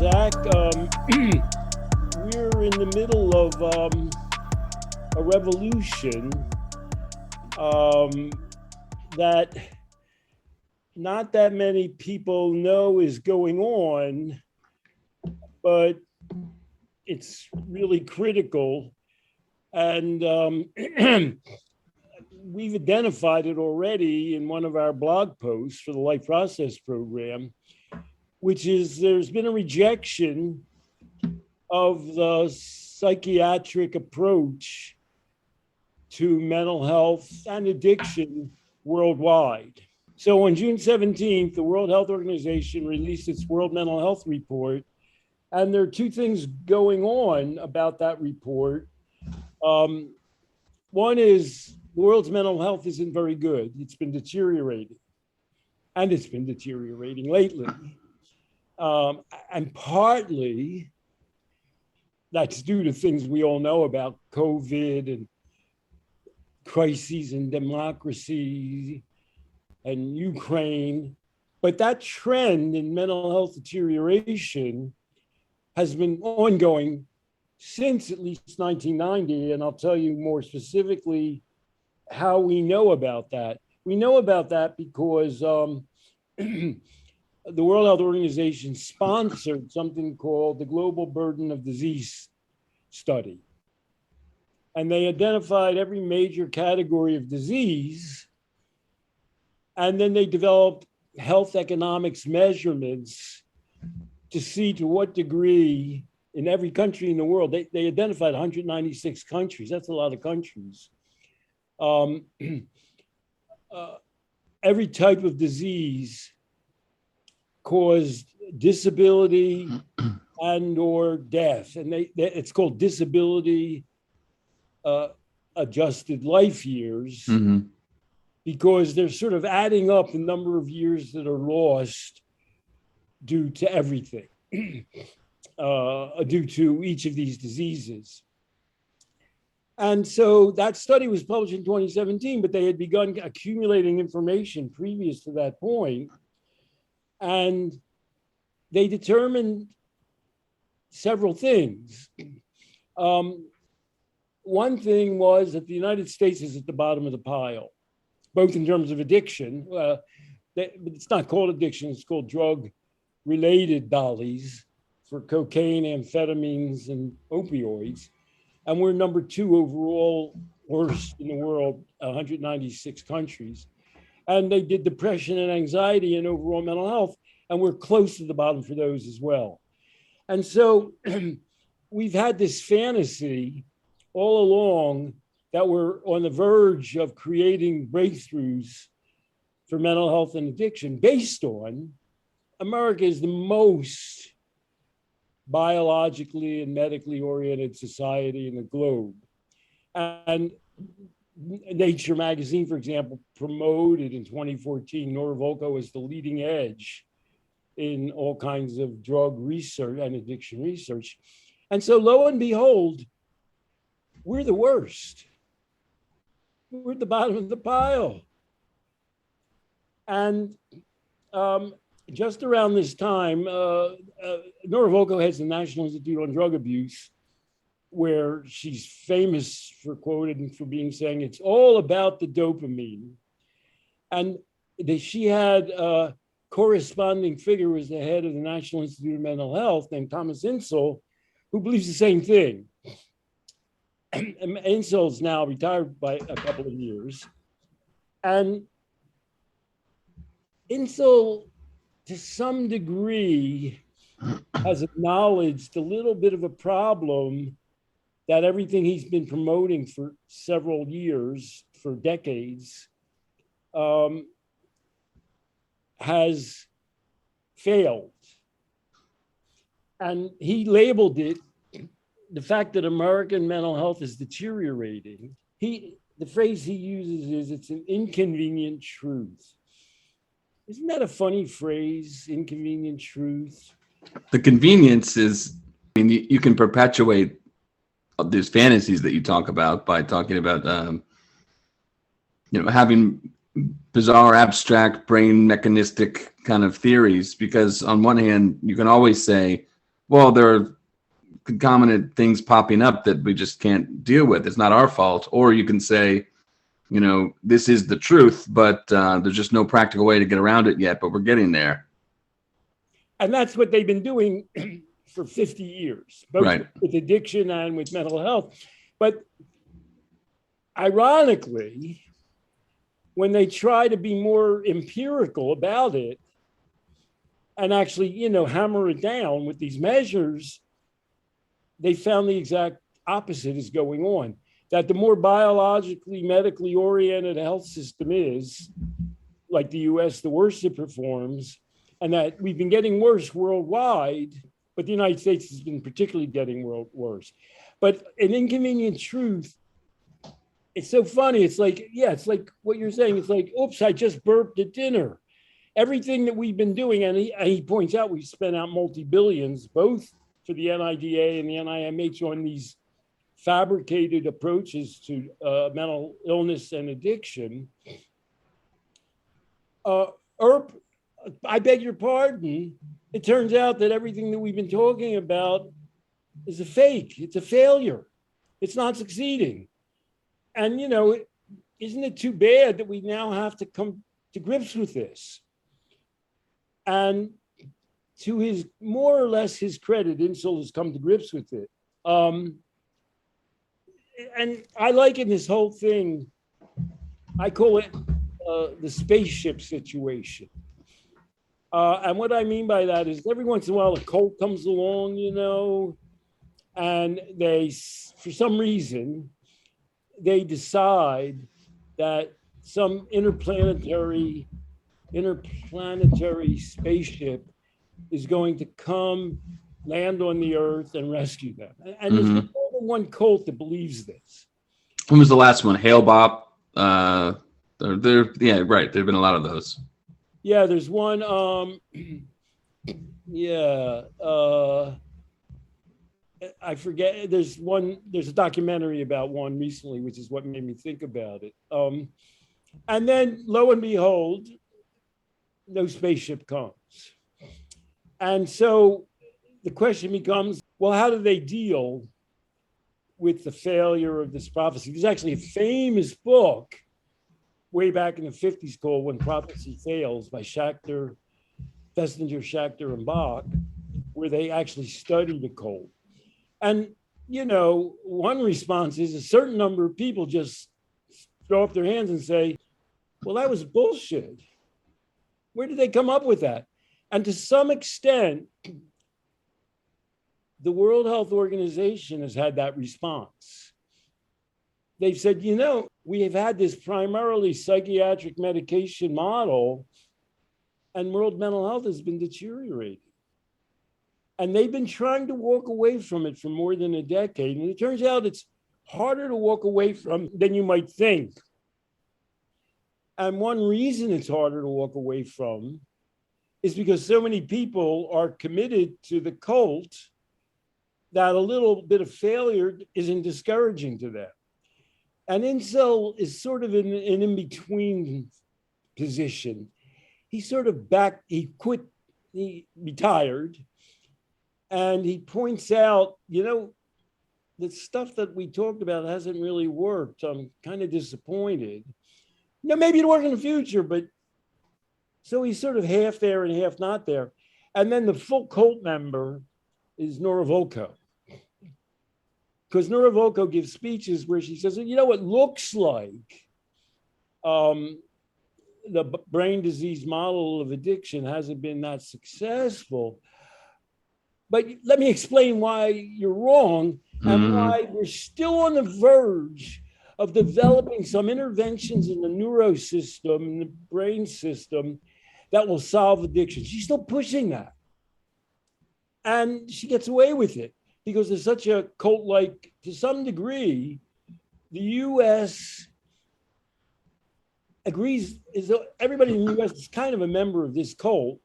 Zach. We're in the middle of a revolution that not that many people know is going on, but it's really critical. And we've identified it already in one of our blog posts for the Life Process program, which is there's been a rejection of the psychiatric approach to mental health and addiction worldwide. So on June 17th, the World Health Organization released its World Mental Health Report. And there are two things going on about that report. One is the world's mental health isn't very good. It's been deteriorating. And it's been deteriorating lately. And partly that's due to things we all know about COVID and crises in democracy and Ukraine. But that trend in mental health deterioration has been ongoing since at least 1990. And I'll tell you more specifically how we know about that. We know about that because the World Health Organization sponsored something called the Global Burden of Disease Study. And they identified every major category of disease. And then they developed health economics measurements to see to what degree in every country in the world, they identified 196 countries. That's a lot of countries. Every type of disease caused disability and or death. And it's called disability adjusted life years, because they're sort of adding up the number of years that are lost due to everything, due to each of these diseases. And so that study was published in 2017, but they had begun accumulating information previous to that point. And they determined several things. One thing was that the United States is at the bottom of the pile, both in terms of addiction. It's not called addiction, it's called drug-related DOLIes for cocaine, amphetamines, and opioids. And we're number 2 overall worst in the world, 196 countries. And they did depression and anxiety and overall mental health, and we're close to the bottom for those as well. And so we've had this fantasy all along that we're on the verge of creating breakthroughs for mental health and addiction based on America is the most biologically and medically oriented society in the globe. And Nature magazine, for example, promoted in 2014 Nora Volkow as the leading edge in all kinds of drug research and addiction research. And so lo and behold, we're the worst. We're at the bottom of the pile. And just around this time, Nora Volkow heads the National Institute on Drug Abuse, where she's famous for quoted and for being saying it's all about the dopamine. And she had a corresponding figure was the head of the National Institute of Mental Health named Thomas Insel, who believes the same thing. Insel's now retired by a couple of years. And Insel, to some degree, has acknowledged a little bit of a problem that everything he's been promoting for several years, for decades, has failed. And he labeled it the fact that American mental health is deteriorating. The phrase he uses is it's an inconvenient truth. Isn't that a funny phrase, inconvenient truth? The convenience is, I mean, you can perpetuate these fantasies that you talk about by talking about, having bizarre, abstract, brain mechanistic kind of theories. Because on one hand, you can always say, well, there are concomitant things popping up that we just can't deal with. It's not our fault. Or you can say, you know, this is the truth, but there's just no practical way to get around it yet, but we're getting there. And that's what they've been doing for 50 years, both Right. with addiction and with mental health. But ironically, when they try to be more empirical about it and actually, you know, hammer it down with these measures, they found the exact opposite is going on. That the more biologically, medically oriented a health system is, like the US, the worse it performs, and that we've been getting worse worldwide, but the United States has been particularly getting worse. But an inconvenient truth, it's so funny. It's like, yeah, it's like what you're saying. It's like, oops, I just burped at dinner. Everything that we've been doing, and he points out we've spent out multi-billions, both for the NIDA and the NIMH on these fabricated approaches to mental illness and addiction. I beg your pardon. It turns out that everything that we've been talking about is a fake. It's a failure. It's not succeeding. And, you know, isn't it too bad that we now have to come to grips with this? And to his, more or less his credit, Insel has come to grips with it. And I liken this whole thing, I call it the spaceship situation. And what I mean by that is every once in a while a cult comes along, you know, and they, for some reason, they decide that some interplanetary spaceship is going to come, land on the earth, and rescue them. And there's more than one cult that believes this. When was the last one? Hail Bop. Yeah, right. There've been a lot of those. Yeah, there's one. I forget. There's one. There's a documentary about one recently, which is what made me think about it. And then, lo and behold, no spaceship comes. And so the question becomes, well, how do they deal with the failure of this prophecy? There's actually a famous book way back in the 50s called When Prophecy Fails by Festinger, Schachter, and Bach, where they actually study the cult. And, you know, one response is a certain number of people just throw up their hands and say, well, that was bullshit. Where did they come up with that? And to some extent, the World Health Organization has had that response. They've said, you know, we have had this primarily psychiatric medication model, and world mental health has been deteriorating. And they've been trying to walk away from it for more than a decade. And it turns out it's harder to walk away from than you might think. And one reason it's harder to walk away from is because so many people are committed to the cult that a little bit of failure isn't discouraging to them. And Insel is sort of in an in-between position. He sort of he retired, and he points out, you know, the stuff that we talked about hasn't really worked. I'm kind of disappointed. You know, maybe it'll work in the future, but so he's sort of half there and half not there. And then the full cult member is Nora Volkow. Because Nora Volkow gives speeches where she says, you know, it looks like the brain disease model of addiction hasn't been that successful. But let me explain why you're wrong and why we're still on the verge of developing some interventions in the neurosystem, in the brain system, that will solve addiction. She's still pushing that. And she gets away with it because there's such a cult-like, to some degree, the US agrees, everybody in the US is kind of a member of this cult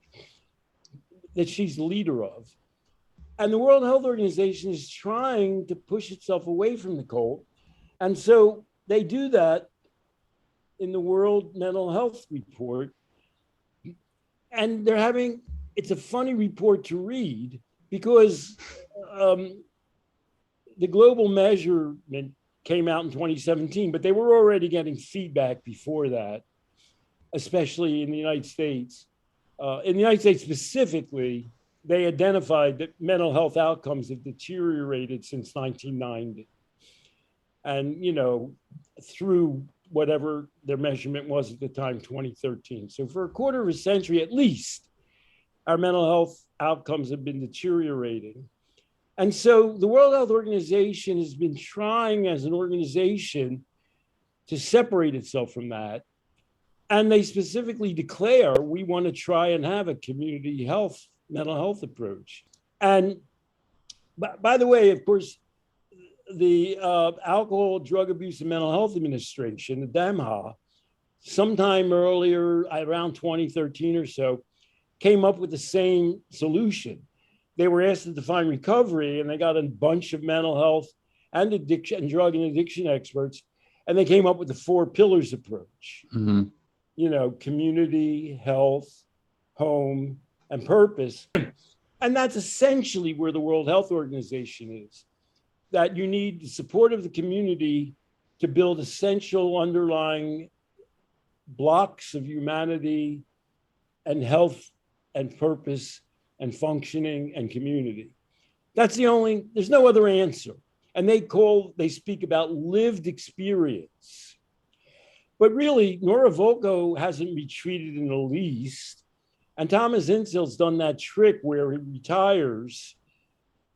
that she's the leader of. And the World Health Organization is trying to push itself away from the cult. And so they do that in the World Mental Health Report. And they're having, it's a funny report to read because the global measurement came out in 2017, but they were already getting feedback before that, especially in the United States. In the United States specifically, they identified that mental health outcomes have deteriorated since 1990. And, you know, through whatever their measurement was at the time, 2013. So for a quarter of a century, at least, our mental health outcomes have been deteriorating. And so the World Health Organization has been trying as an organization to separate itself from that. And they specifically declare we want to try and have a community health, mental health approach. And by the way, of course, the Alcohol, Drug Abuse, and Mental Health Administration, the DAMHA, sometime earlier, around 2013 or so, came up with the same solution. They were asked to define recovery, and they got a bunch of mental health and addiction and drug and addiction experts, and they came up with the 4 pillars approach. Mm-hmm. You know, community, health, home, and purpose. And that's essentially where the World Health Organization is, that you need the support of the community to build essential underlying blocks of humanity and health and purpose and functioning and community. There's no other answer. And they speak about lived experience. But really, Nora Volkow hasn't retreated in the least. And Thomas Insel's done that trick where he retires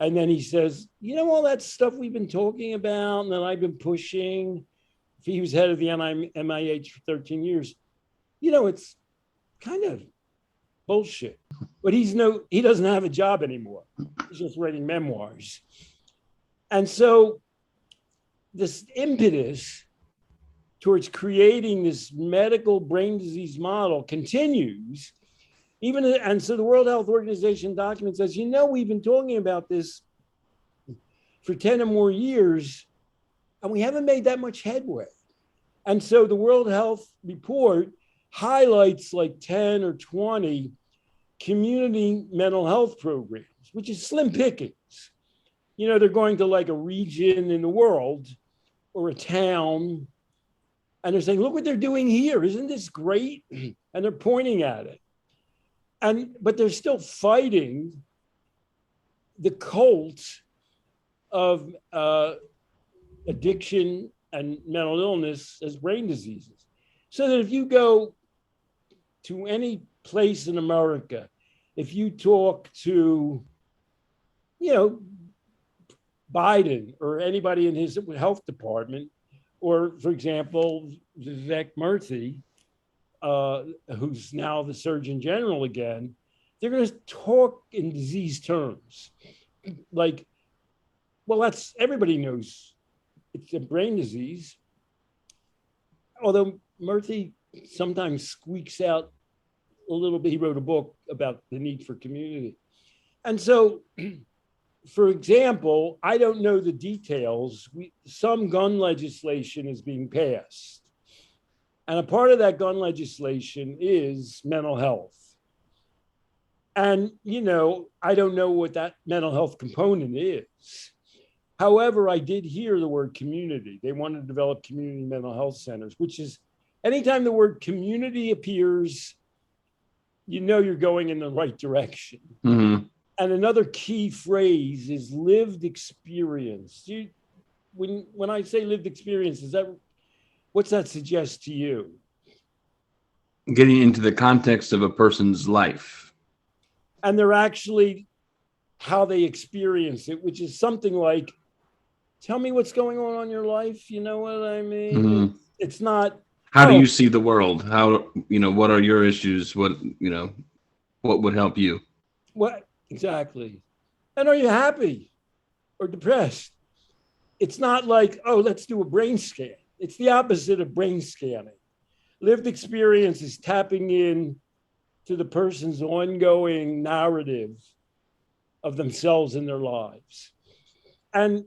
and then he says, you know, all that stuff we've been talking about and that I've been pushing. He was head of the NIMH for 13 years. You know, it's kind of bullshit. But he doesn't have a job anymore. He's just writing memoirs. And so this impetus towards creating this medical brain disease model continues. And so the World Health Organization document says, you know, we've been talking about this for 10 or more years, and we haven't made that much headway. And so the World Health Report highlights like 10 or 20 community mental health programs, which is slim pickings. You know, they're going to like a region in the world or a town, and they're saying, look what they're doing here. Isn't this great? And they're pointing at it. But they're still fighting the cult of addiction and mental illness as brain diseases. So that if you go to any place in America, if you talk to, you know, Biden or anybody in his health department, or for example, Vivek Murthy, who's now the Surgeon General again, they're going to talk in disease terms. Like, well, everybody knows it's a brain disease. Although Murthy sometimes squeaks out a little bit. He wrote a book about the need for community. And so, for example, I don't know the details. Some gun legislation is being passed. And a part of that gun legislation is mental health. And, you know, I don't know what that mental health component is. However, I did hear the word community. They want to develop community mental health centers, which is anytime the word community appears, you know you're going in the right direction. Mm-hmm. And another key phrase is lived experience. When I say lived experience, what's that suggest to you? Getting into the context of a person's life. And they're actually how they experience it, which is something like, tell me what's going on in your life. You know what I mean? Mm-hmm. It's not. How do you see the world? How, you know, what are your issues? What, you know, what would help you? What exactly? And are you happy or depressed? It's not like, oh, let's do a brain scan. It's the opposite of brain scanning. Lived experience is tapping in to the person's ongoing narrative of themselves and their lives. And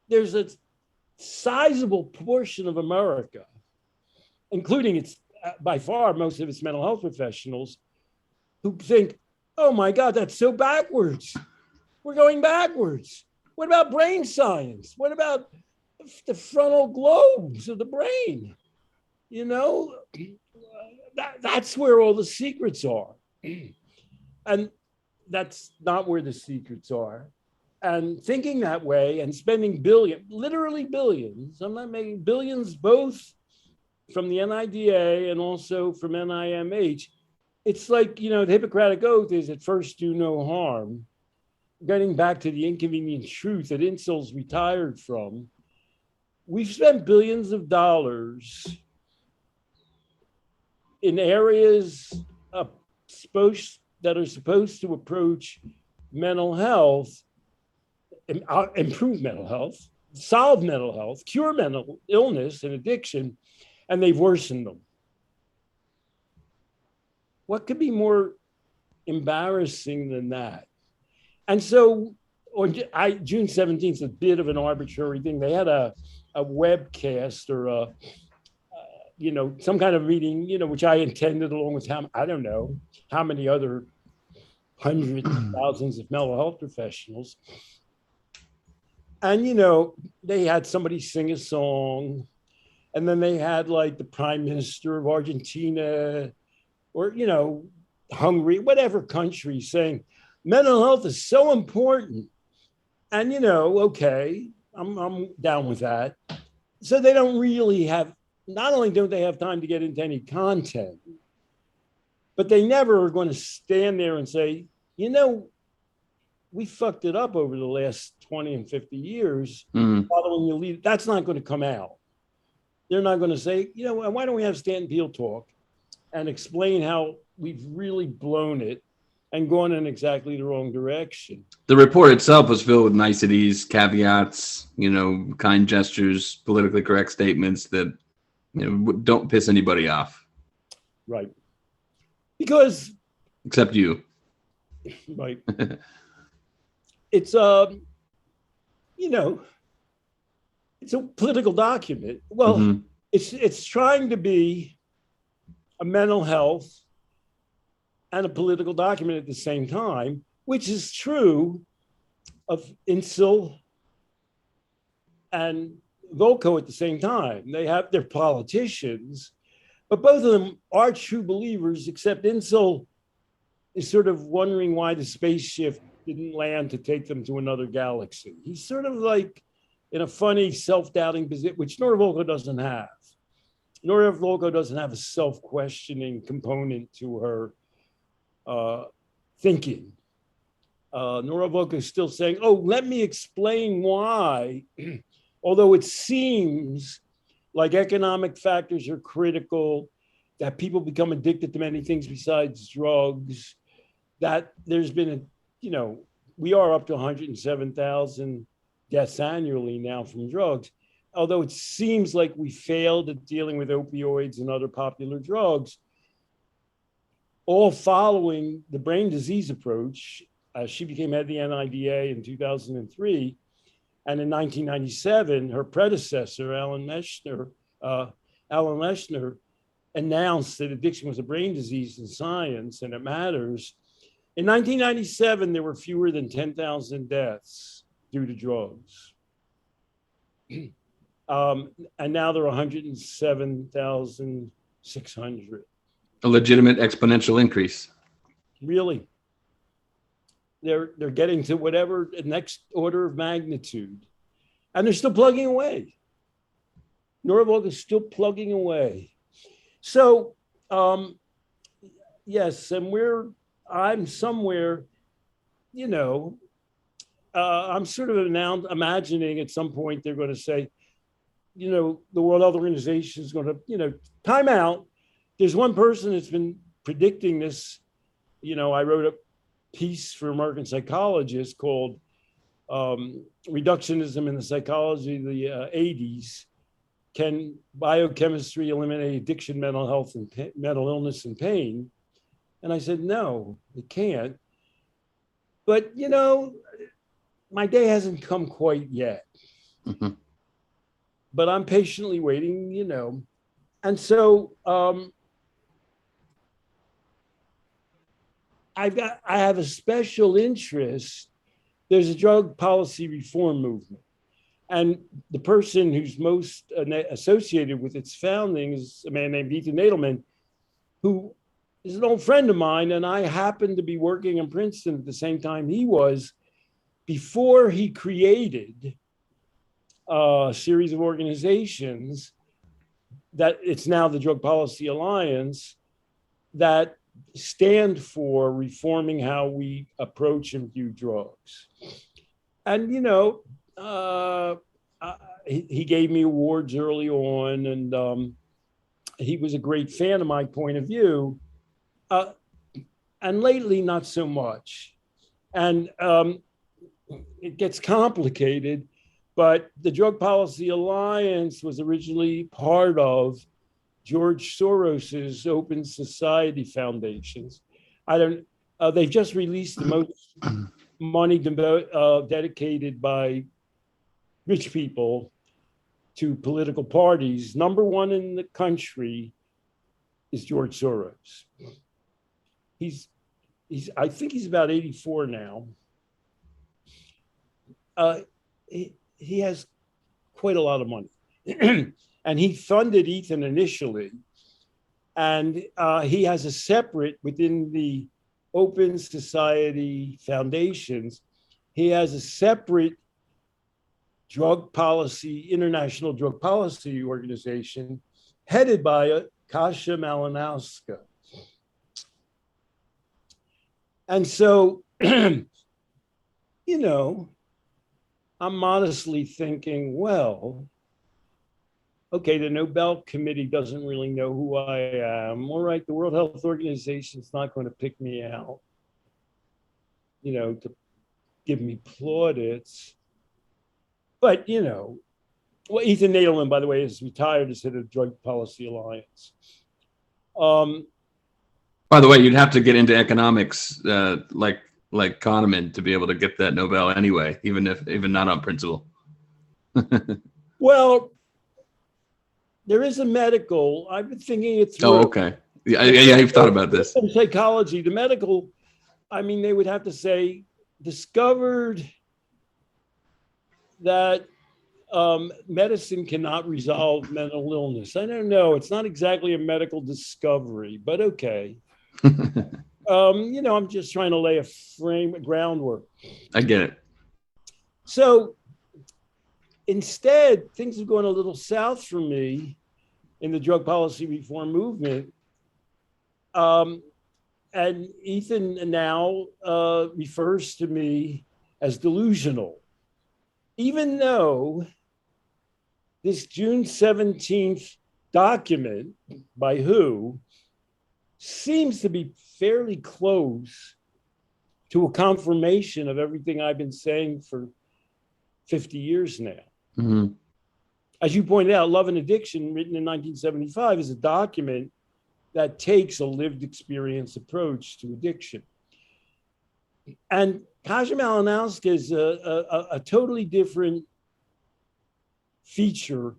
there's a sizable portion of America, including its by far most of its mental health professionals, who think, oh my God, that's so backwards. We're going backwards. What about brain science? What about the frontal lobes of the brain? You know, that's where all the secrets are. And that's not where the secrets are. And thinking that way and spending literally billions, I'm not making billions, both from the NIDA and also from NIMH. It's like, you know, the Hippocratic Oath is at first do no harm. Getting back to the inconvenient truth that Insel's retired from, we've spent billions of dollars in areas that are supposed to approach mental health, improve mental health, solve mental health, cure mental illness and addiction, and they've worsened them. What could be more embarrassing than that? And so on June 17th, a bit of an arbitrary thing. They had a webcast or you know, some kind of meeting, you know, which I attended along with I don't know how many other hundreds of thousands of mental health professionals. And, you know, they had somebody sing a song, and then they had like the Prime Minister of Argentina or, you know, Hungary, whatever country saying mental health is so important. And, you know, okay, I'm down with that. So they don't really have, not only don't they have time to get into any content, but they never are going to stand there and say, you know, we fucked it up over the last 20 and 50 years following your lead. That's not going to come out. They're not going to say, you know, why don't we have Stanton Peele talk and explain how we've really blown it and gone in exactly the wrong direction. The report itself was filled with niceties, caveats, you know, kind gestures, politically correct statements that, you know, don't piss anybody off. Right. Because. Except you. Right. It's, you know, it's a political document. Well, it's trying to be a mental health and a political document at the same time, which is true of Insel and Volkow at the same time. They have their politicians, but both of them are true believers, except Insel is sort of wondering why the spaceship didn't land to take them to another galaxy. He's sort of like in a funny self-doubting position, which Nora Volkow doesn't have. Nora Volkow doesn't have a self-questioning component to her thinking. Nora Volkow is still saying, oh, let me explain why, although it seems like economic factors are critical, that people become addicted to many things besides drugs, that there's been a, you know, we are up to 107,000 deaths annually now from drugs. Although it seems like we failed at dealing with opioids and other popular drugs, all following the brain disease approach. She became head of the NIDA in 2003. And in 1997, her predecessor, Alan Leshner, announced that addiction was a brain disease in science and it matters. In 1997, there were fewer than 10,000 deaths due to drugs. And now there are 107,600. A legitimate exponential increase. Really. They're getting to whatever the next order of magnitude. And they're still plugging away. Nora Volkow is still plugging away. So, yes, and I'm somewhere, you know, I'm sort of imagining at some point they're going to say, you know, the World Health Organization is going to, you know, time out. There's one person that's been predicting this. You know, I wrote a piece for American Psychologists called Reductionism in the Psychology of the 80s. Can biochemistry eliminate addiction, mental health, and mental illness and pain? And I said, no, it can't. But, you know, my day hasn't come quite yet. But I'm patiently waiting, you know. And so I have a special interest there's a drug policy reform movement. And the person who's most associated with its founding is a man named Ethan Nadelmann, who is an old friend of mine. And I happened to be working in Princeton at the same time he was, before he created a series of organizations that it's now the Drug Policy Alliance that stand for reforming how we approach and view drugs. And, he gave me awards early on, and he was a great fan of my point of view. And lately, not so much. And it gets complicated, but the Drug Policy Alliance was originally part of George Soros's Open Society Foundations. They've just released the most money dedicated by rich people to political parties. Number one in the country is George Soros. I think he's about 84 now. He has quite a lot of money. And he funded Ethan initially. And he has a separate, within the Open Society Foundations, he has a separate international drug policy organization headed by Kasia Malinowska. And so, I'm modestly thinking, well, okay, the Nobel Committee doesn't really know who I am. All right, the World Health Organization is not going to pick me out, to give me plaudits. But, Ethan Nadelmann, by the way, is retired as head of Drug Policy Alliance. By the way, you'd have to get into economics, like Kahneman, to be able to get that Nobel anyway, even not on principle. Well, there is a medical. I've been thinking it through. Oh, okay. Yeah, you've thought about this. In psychology, the medical, they would have to say, discovered that medicine cannot resolve mental illness. I don't know. It's not exactly a medical discovery, but okay. I'm just trying to lay a groundwork. I get it. So instead, things have gone a little south for me in the drug policy reform movement. And Ethan now refers to me as delusional, even though this June 17th document by WHO seems to be fairly close to a confirmation of everything I've been saying for 50 years now. Mm-hmm. As you pointed out, Love and Addiction, written in 1975, is a document that takes a lived experience approach to addiction. And Kasia Malinowska is a totally different feature.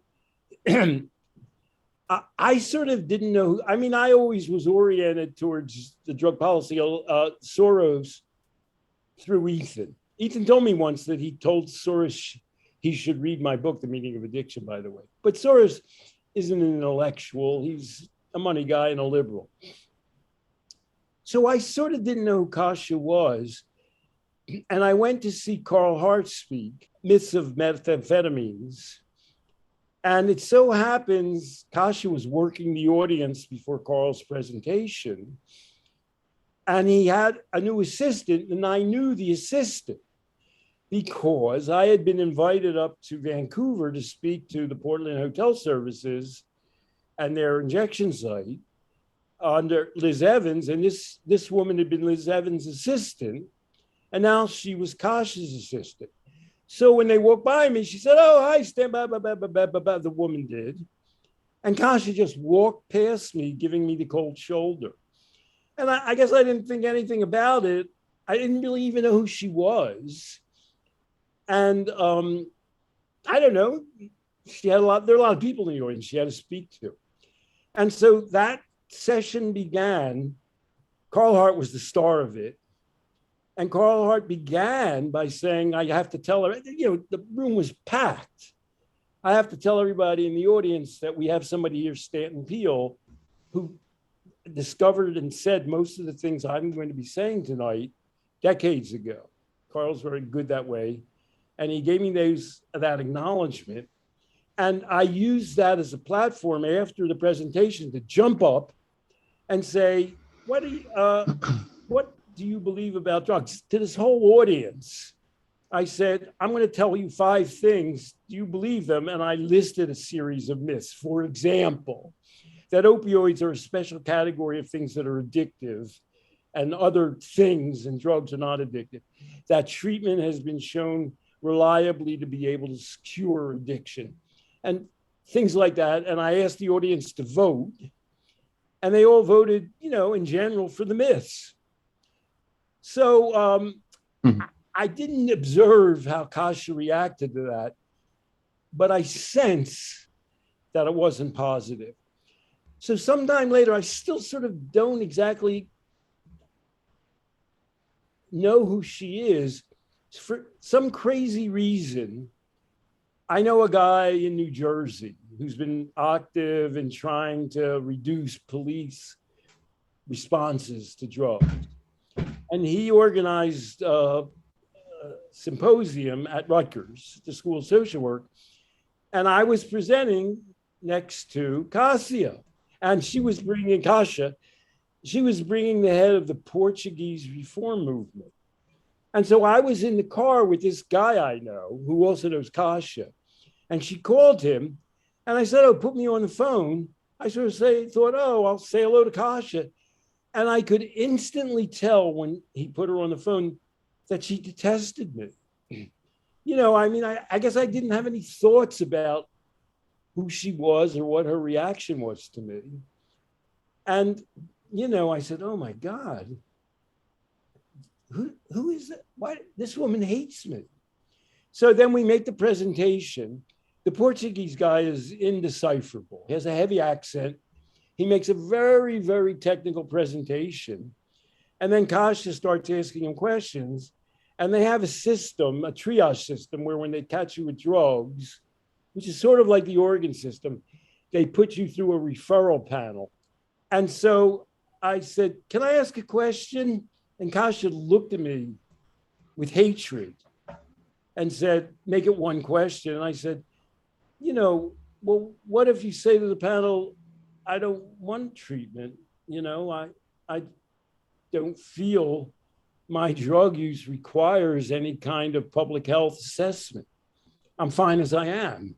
I sort of didn't know. I always was oriented towards the drug policy, Soros, through Ethan. Ethan told me once that he told Soros he should read my book, The Meaning of Addiction, by the way. But Soros isn't an intellectual. He's a money guy and a liberal. So I sort of didn't know who Kasia was. And I went to see Carl Hart speak, Myths of Methamphetamines. And it so happens Kasia was working the audience before Carl's presentation. And he had a new assistant, and I knew the assistant because I had been invited up to Vancouver to speak to the Portland Hotel Services and their injection site under Liz Evans. And this woman had been Liz Evans' assistant, and now she was Kasia's assistant. So when they walked by me, she said, "Oh, hi, Stan," the woman did. And Kasia just walked past me, giving me the cold shoulder. And I guess I didn't think anything about it. I didn't really even know who she was. And I don't know. There are a lot of people in the audience she had to speak to. And so that session began. Carl Hart was the star of it. And Carl Hart began by saying, I have to tell her, the room was packed. I have to tell everybody in the audience that we have somebody here, Stanton Peele, who discovered and said most of the things I'm going to be saying tonight decades ago. Carl's very good that way. And he gave me that acknowledgement. And I used that as a platform after the presentation to jump up and say, what do you believe about drugs? To this whole audience, I said, I'm going to tell you 5 things. Do you believe them? And I listed a series of myths. For example, that opioids are a special category of things that are addictive and other things and drugs are not addictive. That treatment has been shown reliably to be able to cure addiction and things like that. And I asked the audience to vote, and they all voted, in general for the myths. So I didn't observe how Kasia reacted to that, but I sense that it wasn't positive. So sometime later, I still sort of don't exactly know who she is. For some crazy reason, I know a guy in New Jersey who's been active in trying to reduce police responses to drugs. And he organized a symposium at Rutgers, the School of Social Work. And I was presenting next to Kasia. And she was bringing the head of the Portuguese reform movement. And so I was in the car with this guy I know who also knows Kasia. And she called him. And I said, oh, put me on the phone. I sort of thought, oh, I'll say hello to Kasia. And I could instantly tell when he put her on the phone that she detested me. I guess I didn't have any thoughts about who she was or what her reaction was to me. And, I said, oh my God, who is that? Why this woman hates me? So then we make the presentation. The Portuguese guy is indecipherable. He has a heavy accent. He makes a very, very technical presentation. And then Kasia starts asking him questions. And they have a system, a triage system, where when they catch you with drugs, which is sort of like the Oregon system, they put you through a referral panel. And so I said, can I ask a question? And Kasia looked at me with hatred and said, make it one question. And I said, well, what if you say to the panel, I don't want treatment. I don't feel my drug use requires any kind of public health assessment. I'm fine as I am.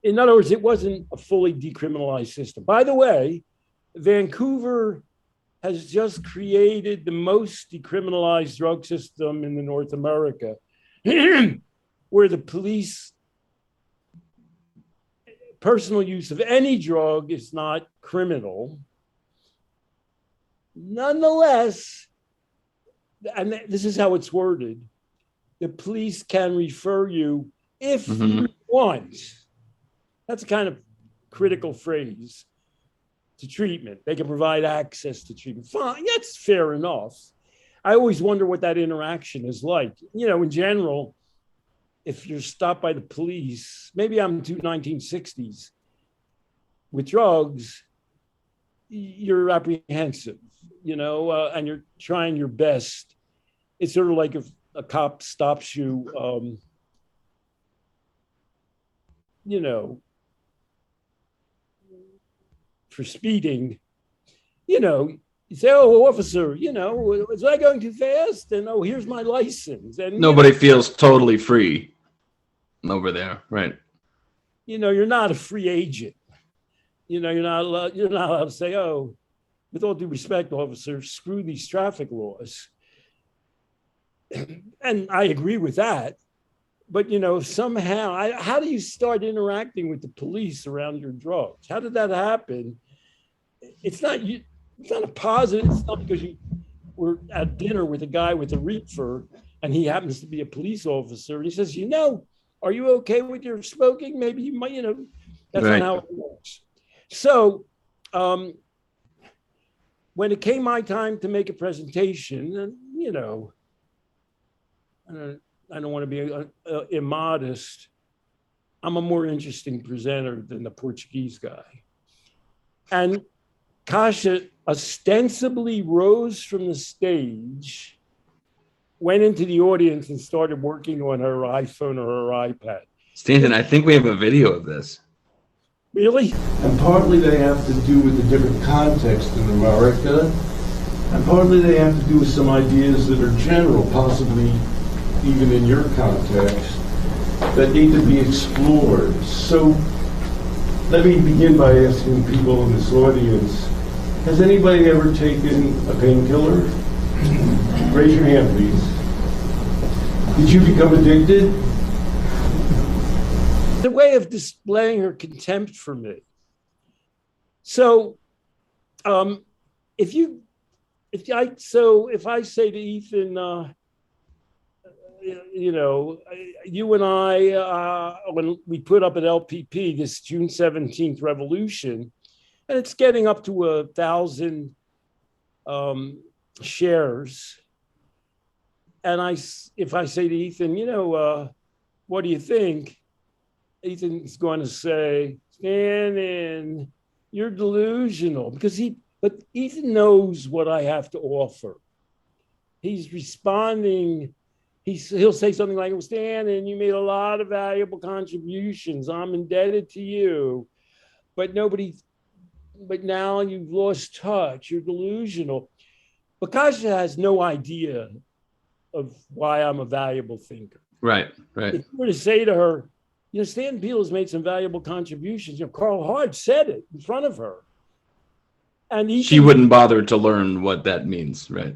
In other words, it wasn't a fully decriminalized system. By the way, Vancouver has just created the most decriminalized drug system in North America, where the police personal use of any drug is not criminal. Nonetheless, and this is how it's worded, the police can refer you if you want. That's a kind of critical phrase to treatment. They can provide access to treatment. Fine, that's fair enough. I always wonder what that interaction is like. In general, if you're stopped by the police, maybe I'm too 1960s, with drugs, you're apprehensive, and you're trying your best. It's sort of like if a cop stops you, for speeding, you say, oh, officer, was I going too fast? And oh, here's my license. And nobody feels totally free over there, right? You're not a free agent. You're not allowed to say, oh, with all due respect, officer, screw these traffic laws. And I agree with that. But, somehow, how do you start interacting with the police around your drugs? How did that happen? It's not a positive. It's not because you were at dinner with a guy with a reefer and he happens to be a police officer. And he says, are you okay with your smoking? Maybe you might, that's right. not how it works. So when it came my time to make a presentation, and, you know, I don't want to be immodest. I'm a more interesting presenter than the Portuguese guy. And Kasia ostensibly rose from the stage, went into the audience and started working on her iPhone or her iPad. Stanton, I think we have a video of this. Really? And partly they have to do with the different context in America, and partly they have to do with some ideas that are general, possibly even in your context, that need to be explored. So let me begin by asking people in this audience, has anybody ever taken a painkiller? Raise your hand, please. Did you become addicted? A way of displaying her contempt for me. So, if I say to Ethan, you know, you and I, when we put up at LPP this June 17th revolution, and it's getting up to 1,000 shares, and if I say to Ethan, you know, what do you think? Ethan's going to say, Stan, you're delusional, but Ethan knows what I have to offer. He's responding. He'll say something like, well, Stan, you made a lot of valuable contributions. I'm indebted to you, but now you've lost touch. You're delusional. But Kasia has no idea of why I'm a valuable thinker. Right. If you were to say to her, you know, Stan Peele has made some valuable contributions. You know, Carl Hart said it in front of her. And she wouldn't bother to learn what that means, right?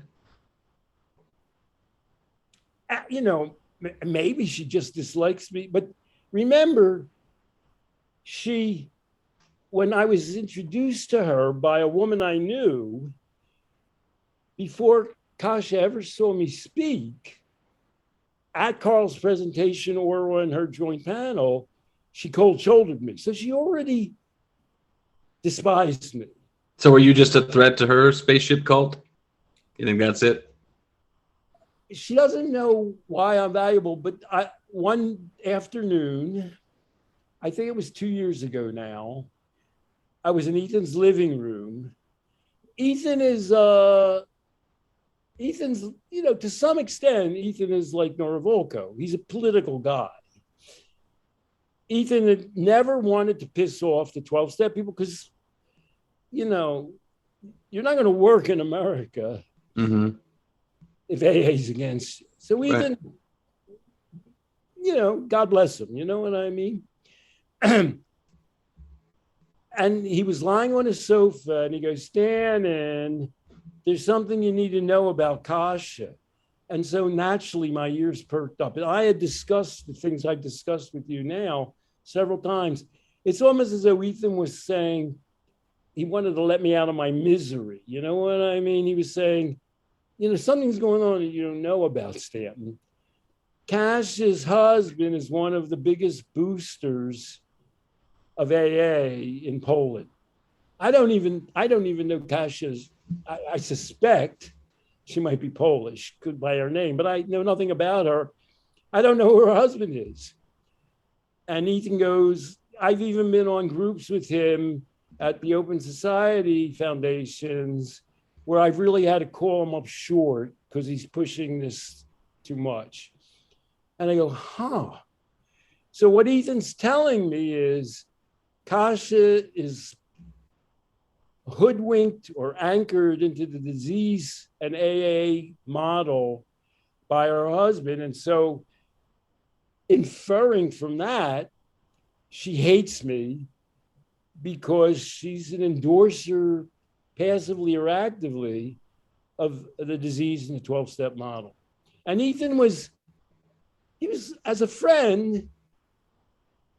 You know, maybe she just dislikes me. But remember, when I was introduced to her by a woman I knew, before Kasia ever saw me speak, at Carl's presentation or on her joint panel, she cold-shouldered me. So she already despised me. So are you just a threat to her spaceship cult? You think that's it? She doesn't know why I'm valuable, but one afternoon, I think it was 2 years ago now, I was in Ethan's living room. Ethan's, you know, to some extent, Ethan is like Nora Volkow. He's a political guy. Ethan had never wanted to piss off the 12-step people because, you know, you're not going to work in America if AA is against you. So Ethan, you know, God bless him, you know what I mean? And he was lying on his sofa and he goes, Stan, there's something you need to know about Kasia. And so naturally my ears perked up. And I had discussed the things I've discussed with you now several times. It's almost as though Ethan was saying he wanted to let me out of my misery. You know what I mean? He was saying, you know, something's going on that you don't know about, Stanton. Kasia's husband is one of the biggest boosters of AA in Poland. I don't even know Kasia's. I suspect she might be Polish, could by her name, but I know nothing about her. I don't know who her husband is. And Ethan goes, I've even been on groups with him at the Open Society foundations where I've really had to call him up short because he's pushing this too much. And I go, huh. So what Ethan's telling me is Kasia is hoodwinked or anchored into the disease and AA model by her husband. And so inferring from that, she hates me because she's an endorser, passively or actively, of the disease in the 12-step model. And Ethan was as a friend,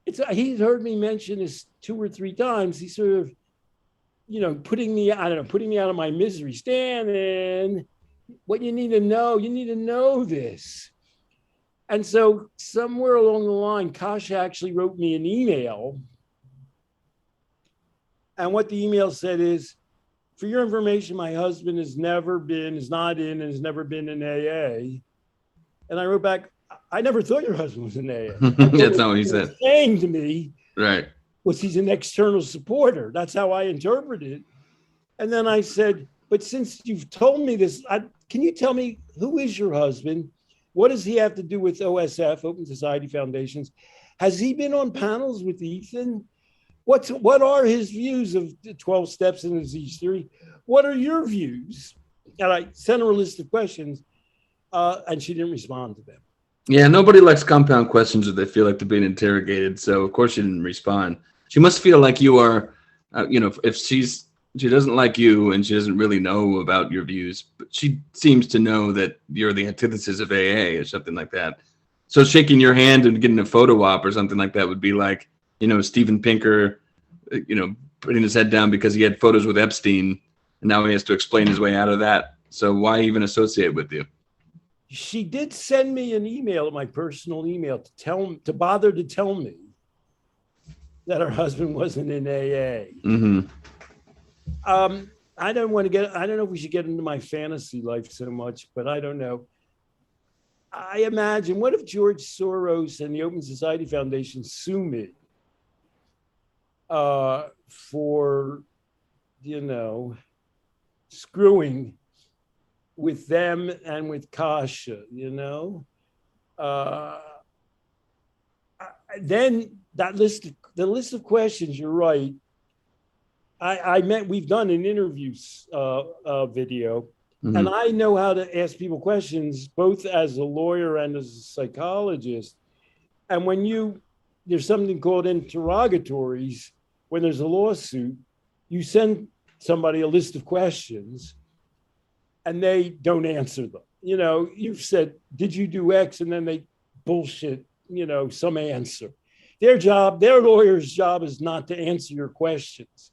he'd heard me mention this 2 or 3 times. He sort of, you know, putting me out of my misery. Stan, what you need to know this. And so somewhere along the line, Kasia actually wrote me an email. And what the email said is, for your information, my husband is not in, and has never been in AA. And I wrote back, I never thought your husband was in AA. That's not what he said. Saying to me Right. was he's an external supporter. That's how I interpreted it. And then I said, but since you've told me this, can you tell me who is your husband? What does he have to do with OSF, Open Society Foundations? Has he been on panels with Ethan? What are his views of the 12 steps in disease theory? What are your views? And I sent her a list of questions, and she didn't respond to them. Yeah, nobody likes compound questions if they feel like they're being interrogated. So of course she didn't respond. She must feel like you are, if she doesn't like you and she doesn't really know about your views, but she seems to know that you're the antithesis of AA or something like that. So shaking your hand and getting a photo op or something like that would be like, Steven Pinker, putting his head down because he had photos with Epstein, and now he has to explain his way out of that. So why even associate with you? She did send me an email, my personal email, to bother to tell me that her husband wasn't in AA. Mm-hmm. I don't know if we should get into my fantasy life so much, but I don't know. I imagine, what if George Soros and the Open Society Foundation sue me for, screwing with them and with Kasia, then the list of questions, you're right. We've done an interview video, Mm-hmm. and I know how to ask people questions, both as a lawyer and as a psychologist. And when there's something called interrogatories, when there's a lawsuit, you send somebody a list of questions and they don't answer them. You've said, did you do X? And then they bullshit, some answer. Their lawyer's job is not to answer your questions,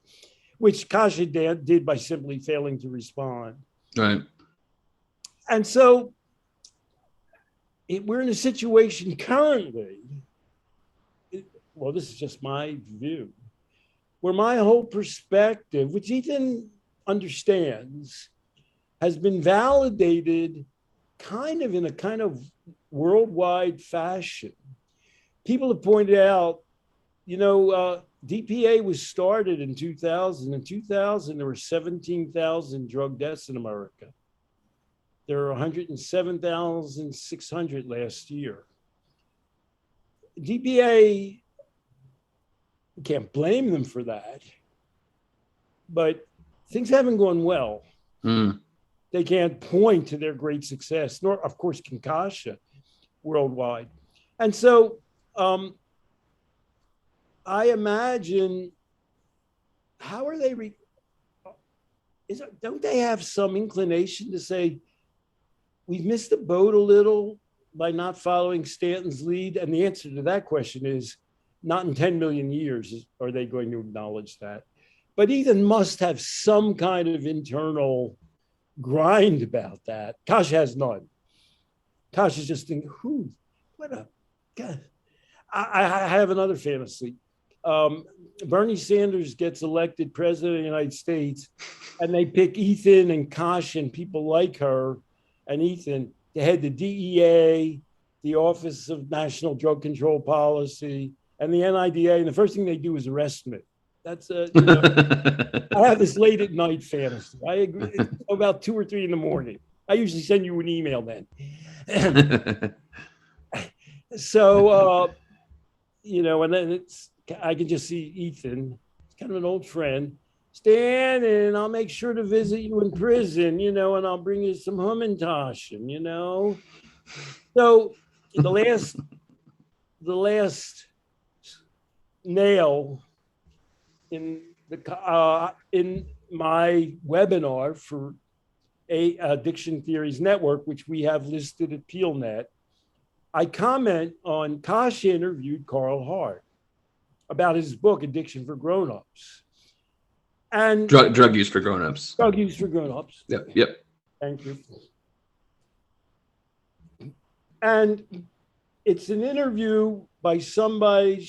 which Kasia did by simply failing to respond. Right. And so we're in a situation currently, this is just my view, where my whole perspective, which Ethan understands, has been validated in a kind of worldwide fashion. People have pointed out, DPA was started in 2000. In 2000, there were 17,000 drug deaths in America. There are 107,600 last year. DPA, you can't blame them for that, but things haven't gone well. Mm. They can't point to their great success, nor, of course, can Kasia worldwide. And so I imagine, how are they? Don't they have some inclination to say, we've missed the boat a little by not following Stanton's lead? And the answer to that question is, not in 10 million years are they going to acknowledge that. But Ethan must have some kind of internal grind about that. Kasia has none. Kasia's just thinking, what a God. I have another fantasy. Bernie Sanders gets elected president of the United States, and they pick Ethan and Kasia and people like her and Ethan to head the DEA, the Office of National Drug Control Policy, and the NIDA. And the first thing they do is arrest me. That's I have this late at night fantasy. I agree. It's about 2 or 3 in the morning. I usually send you an email then. So, and then I can just see Ethan, he's kind of an old friend, Stan, and I'll make sure to visit you in prison, and I'll bring you some Hummintosh, So the last nail in my webinar for Addiction Theories Network, which we have listed at PeelNet, I comment on Kasia interviewed Carl Hart about his book, Addiction for Grown-Ups. And drug use for grown-ups. Drug use for grown-ups. Yep. Thank you. And it's an interview by somebody,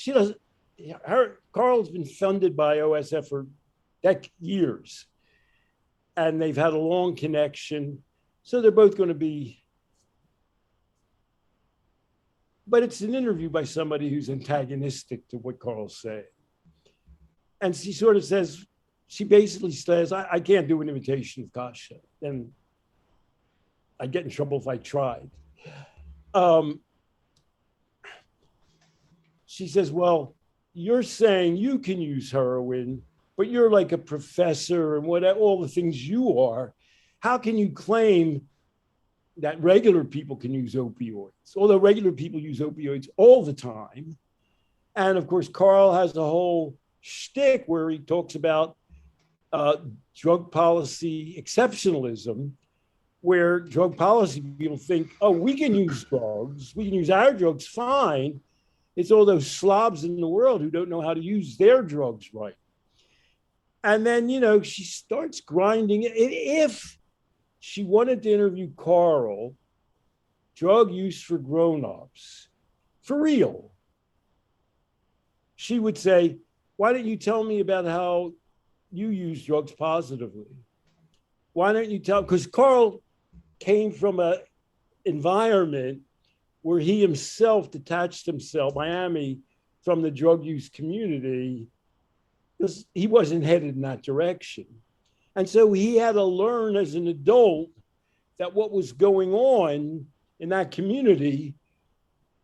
Carl's been funded by OSF for years. and they've had a long connection. So they're both going to be, but it's an interview by somebody who's antagonistic to what Carl's saying. And she sort of says, she basically says, I can't do an imitation of Kasia. And I'd get in trouble if I tried. She says, well, you're saying you can use heroin, but you're like a professor and what all the things you are. How can you claim that regular people can use opioids? Although regular people use opioids all the time. And of course, Carl has a whole shtick where he talks about drug policy exceptionalism, where drug policy people think, oh, we can use drugs, we can use our drugs fine. It's all those slobs in the world who don't know how to use their drugs right. And then, she starts grinding. If she wanted to interview Carl, drug use for grown-ups, for real, she would say, why don't you tell me about how you use drugs positively? Why don't you tell? Because Carl came from an environment where he himself detached himself, Miami, from the drug use community, because he wasn't headed in that direction. And so he had to learn as an adult that what was going on in that community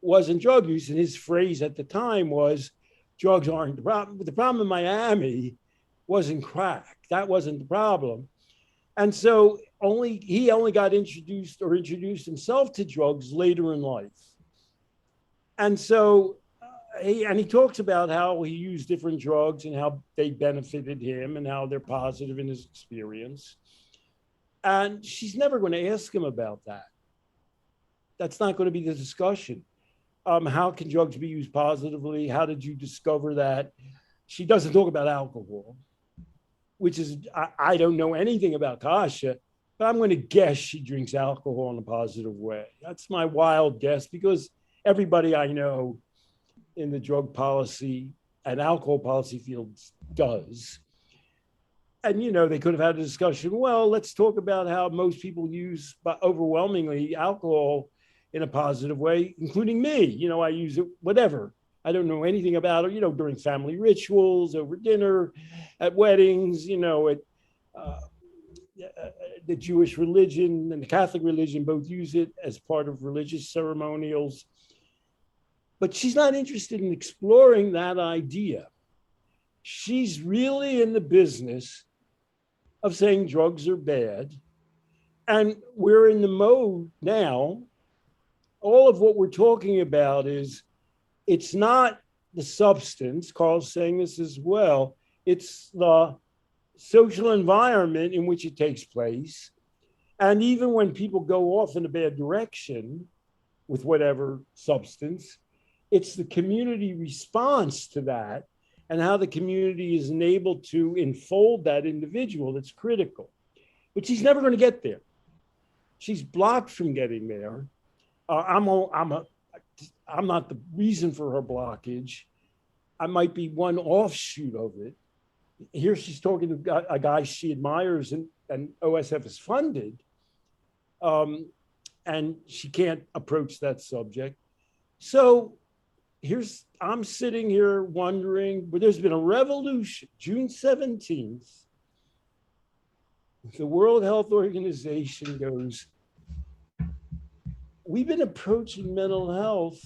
wasn't drug use. And his phrase at the time was, drugs aren't the problem. But the problem in Miami wasn't crack. That wasn't the problem. And so he only got introduced himself to drugs later in life. And so he talks about how he used different drugs and how they benefited him and how they're positive in his experience. And she's never going to ask him about that. That's not going to be the discussion. How can drugs be used positively? How did you discover that? She doesn't talk about alcohol, which is, I don't know anything about Kasia, but I'm going to guess she drinks alcohol in a positive way. That's my wild guess, because everybody I know in the drug policy and alcohol policy fields does. And, they could have had a discussion. Well, let's talk about how most people use overwhelmingly alcohol in a positive way, including me. I use it, whatever. I don't know anything about it, during family rituals, over dinner, at weddings, at the Jewish religion and the Catholic religion both use it as part of religious ceremonials. But she's not interested in exploring that idea. She's really in the business of saying drugs are bad. And we're in the mode now. All of what we're talking about is, it's not the substance, Carl's saying this as well, it's the social environment in which it takes place. And even when people go off in a bad direction with whatever substance, it's the community response to that and how the community is enabled to enfold that individual that's critical. But she's never going to get there. She's blocked from getting there. I'm not the reason for her blockage. I might be one offshoot of it. Here she's talking to a guy she admires and OSF is funded, and she can't approach that subject. So I'm sitting here wondering, but there's been a revolution. June 17th, the World Health Organization goes, we've been approaching mental health.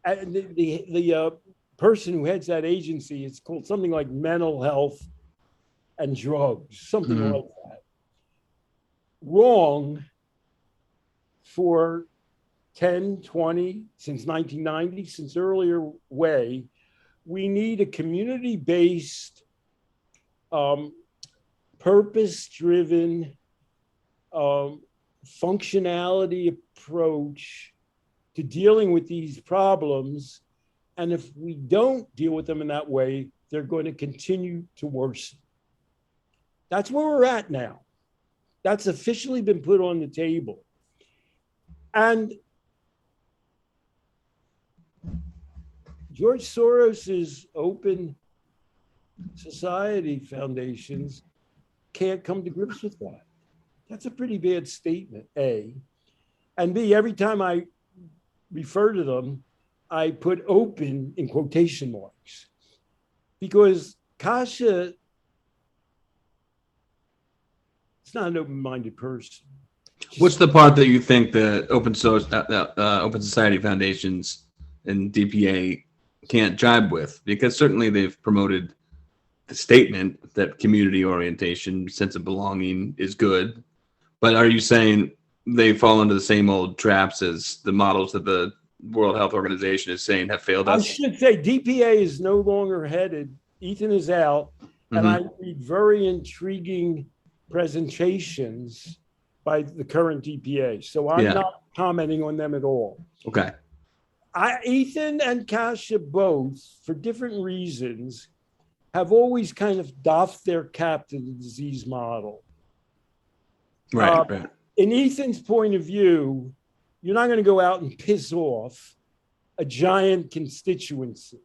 And the person who heads that agency, it's called something like mental health and drugs, something like that. Wrong for 10, 20, since 1990, since earlier way. We need a community-based, purpose-driven, functionality approach to dealing with these problems. And if we don't deal with them in that way, they're going to continue to worsen. That's where we're at now. That's officially been put on the table. And George Soros's Open Society foundations can't come to grips with that. That's a pretty bad statement, A. And B, every time I refer to them, I put open in quotation marks. Because Kasia is not an open-minded person. What's the part that you think the Open Society Foundations and DPA can't jibe with? Because certainly they've promoted the statement that community orientation, sense of belonging is good. But are you saying they fall into the same old traps as the models that the World Health Organization is saying have failed us? I should say DPA is no longer headed. Ethan is out, and I read very intriguing presentations by the current DPA. So I'm not commenting on them at all. Okay. Ethan and Kasia both, for different reasons, have always kind of doffed their cap to the disease model. Right. In Ethan's point of view, you're not going to go out and piss off a giant constituency.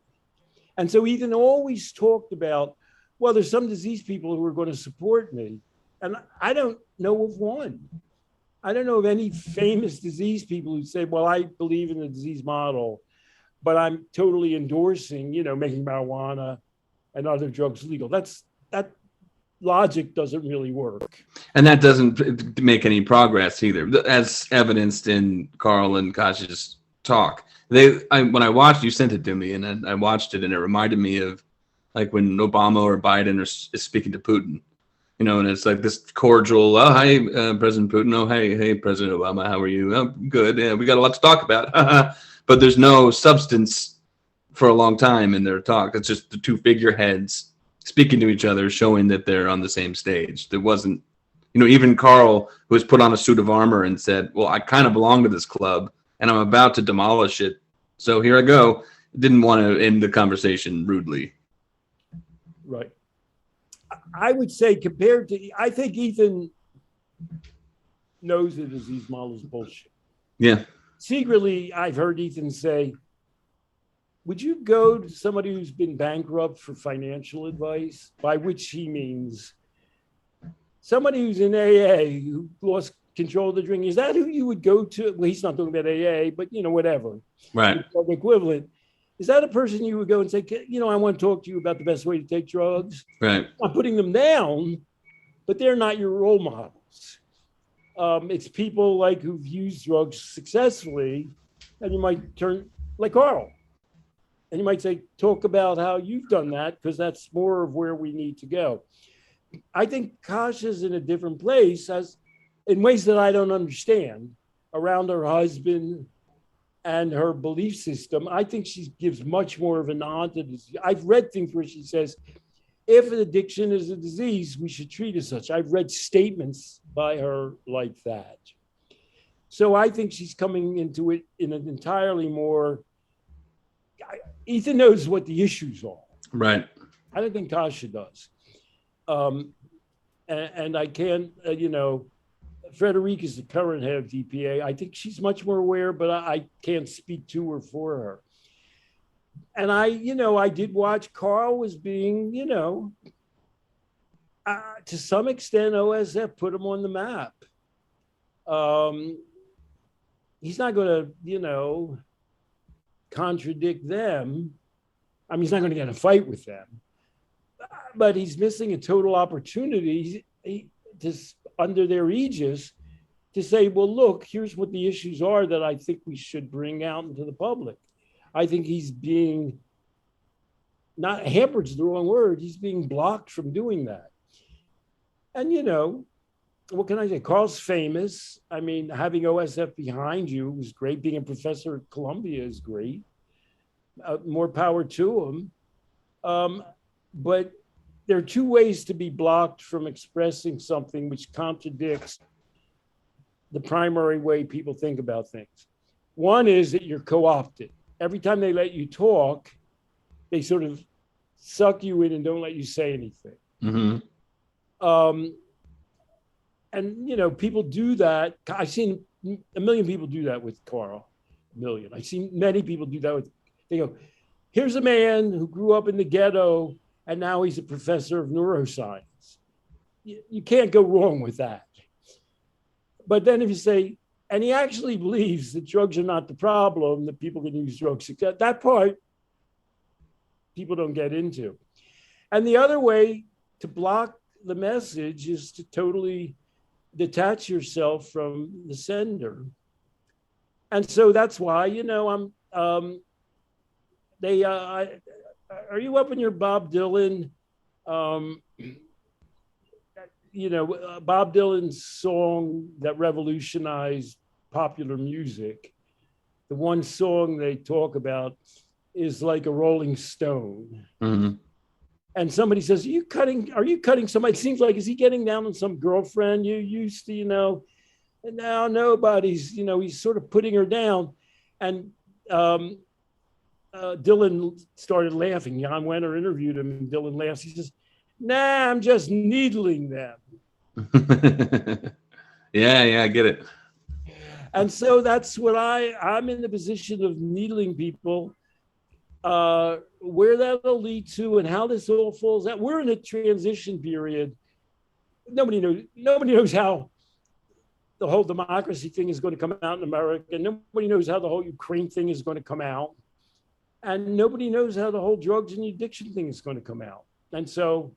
And so Ethan always talked about, well, there's some disease people who are going to support me. And I don't know of one. I don't know of any famous disease people who say, well, I believe in the disease model, but I'm totally endorsing, making marijuana and other drugs legal. That logic doesn't really work. And that doesn't make any progress either, as evidenced in Carl and Kasia's talk. When I watched, you sent it to me, and I watched it, and it reminded me of like when Obama or Biden is speaking to Putin, and it's like this cordial, oh, hi, President Putin. Oh, hey, President Obama, how are you? Oh, good. Yeah, we got a lot to talk about. But there's no substance for a long time in their talk. It's just the two figureheads speaking to each other, showing that they're on the same stage. There wasn't, even Carl, who was put on a suit of armor and said, well, I kind of belong to this club and I'm about to demolish it. So here I go. Didn't want to end the conversation rudely. Right. I would say I think Ethan knows the disease model is bullshit. Yeah. Secretly, I've heard Ethan say, would you go to somebody who's been bankrupt for financial advice? By which he means somebody who's in AA who lost control of the drink. Is that who you would go to? Well, he's not talking about AA, but whatever. Right. Equivalent. Is that a person you would go and say, I want to talk to you about the best way to take drugs? Right. I'm not putting them down, but they're not your role models. It's people like who've used drugs successfully, and you might turn like Carl. And you might say, talk about how you've done that, because that's more of where we need to go. I think Kasia's in a different place in ways that I don't understand around her husband and her belief system. I think she gives much more of a nod to this. I've read things where she says, if an addiction is a disease, we should treat it as such. I've read statements by her like that. So I think she's coming into it in an entirely more, Ethan knows what the issues are. Right. I don't think Kasia does. And I can't, Frederique is the current head of DPA. I think she's much more aware, but I can't speak to her for her. And I did watch Carl was being, to some extent, OSF put him on the map. He's not going to, contradict them. I mean, he's not going to get in a fight with them, but he's missing a total opportunity under their aegis to say, well, look, here's what the issues are that I think we should bring out into the public. I think he's being, not hampered's the wrong word, he's being blocked from doing that. And, what can I say? Carl's famous. I mean, having OSF behind you was great. Being a professor at Columbia is great. More power to him. But there are two ways to be blocked from expressing something which contradicts the primary way people think about things. One is that you're co-opted. Every time they let you talk, they sort of suck you in and don't let you say anything. Mm-hmm. And, people do that. I've seen a million people do that with Carl. A million. I've seen many people do that they go, here's a man who grew up in the ghetto and now he's a professor of neuroscience. you can't go wrong with that. But then if you say, and he actually believes that drugs are not the problem, that people can use drugs, that part people don't get into. And the other way to block the message is to totally detach yourself from the sender. And so that's why, are you up in your Bob Dylan? Bob Dylan's song that revolutionized popular music, the one song they talk about is like a Rolling Stone. Mm-hmm. And somebody says, are you cutting somebody? It seems like, is he getting down on some girlfriend you used to, and now nobody's, he's sort of putting her down. And Dylan started laughing. Jan Wenner interviewed him and Dylan laughs. He says, nah, I'm just needling them. Yeah, I get it. And so that's what I'm in the position of needling people, where that'll lead to and how this all falls out. We're in a transition period. Nobody knows how the whole democracy thing is going to come out in America. Nobody knows how the whole Ukraine thing is going to come out. And nobody knows how the whole drugs and addiction thing is going to come out. And so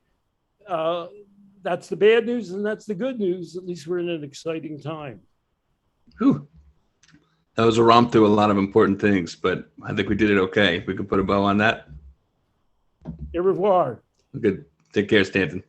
that's the bad news and that's the good news. At least we're in an exciting time. Whew. That was a romp through a lot of important things, but I think we did it okay. We could put a bow on that. Au revoir. Good. Take care, Stanton.